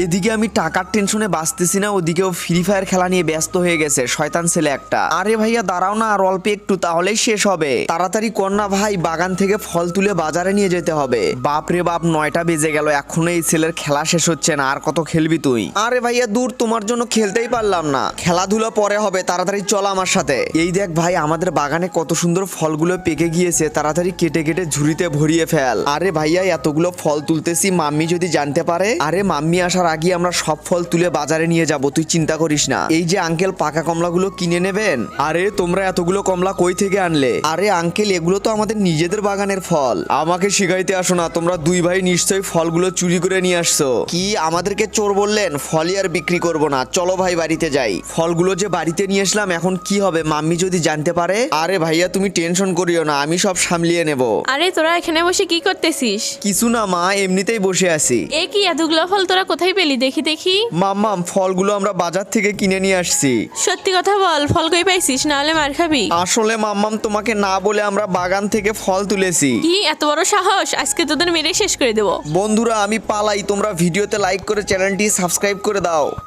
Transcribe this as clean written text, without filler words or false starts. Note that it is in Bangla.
এদিকে আমি টাকার টেনশনে বাঁচতেছি না, ওদিকেও ফ্রি ফায়ার খেলা নিয়ে ব্যস্ত হয়ে গেছে শয়তান ছেলে একটা। আরে ভাইয়া দাঁড়াও না, আর অল্প একটু তাহলেই শেষ হবে। তাড়াতাড়ি কর না ভাই, বাগান থেকে ফল তুলে বাজারে নিয়ে যেতে হবে। বাপ রে বাপ, 9টা বেজে গেল, এখনো এই ছেলের খেলা শেষ হচ্ছে না। আর কত খেলবি তুই? আরে ভাইয়া দূর, তোমার জন্য খেলতেই পারলাম না। খেলাধুলা পরে হবে, তাড়াতাড়ি চল আমার সাথে। এই দেখ ভাই, আমাদের বাগানে কত সুন্দর ফলগুলো পেকে গিয়েছে, তাড়াতাড়ি কেটে কেটে ঝুড়িতে ভরিয়ে ফেল। আরে ভাইয়া এতগুলো ফল তুলতেছি, মাম্মি যদি জানতে পারে? আরে মাম্মি আসার আগে আমরা সব ফল তুলে বাজারে নিয়ে যাব, তুই চিন্তা করিস না। এই যে আঙ্কেল, পাকা কমলাগুলো কিনে নেবেন। আরে তোমরা এতগুলো কমলা কই থেকে আনলে? আরে আঙ্কেল, এগুলো তো আমাদের নিজেদের বাগানের ফল। আমাকে শিখাইতে আসো না, তোমরা দুই ভাই নিশ্চয়ই ফলগুলো চুরি করে নিয়ে আসছো। কি আমাদেরকে চোর বললেন? ফলই আর বিক্রি করব না, চলো ভাই বাড়িতে যাই। ফলগুলো যে বাড়িতে নিয়ে আসলাম, এখন কি হবে মাম্মি যদি জানতে পারে? আরে ভাইয়া তুমি টেনশন করিও না, আমি সব সামলিয়ে নেব। আরে তোরা এখানে বসে কি করতেছিস? কিছু না মা, এমনিতেই বসে আছি। এ কি এতগুলো ফল তোরা কোথায় পেলি? দেখি দেখি। মাম্মাম, ফলগুলো আমরা বাজার থেকে কিনে নিয়ে আসছি। সত্যি কথা বল, ফল কই পাইছিস, না হলে মার খাবি। আসলে মাম্মাম, তোমাকে না বলে আমরা বাগান থেকে ফল তুলেছি। কি এত বড় সাহস? আজকে তোদের মেরে শেষ করে দেবো। বন্ধুরা আমি পালাই, তোমরা ভিডিওতে লাইক করে চ্যানেলটি সাবস্ক্রাইব করে দাও।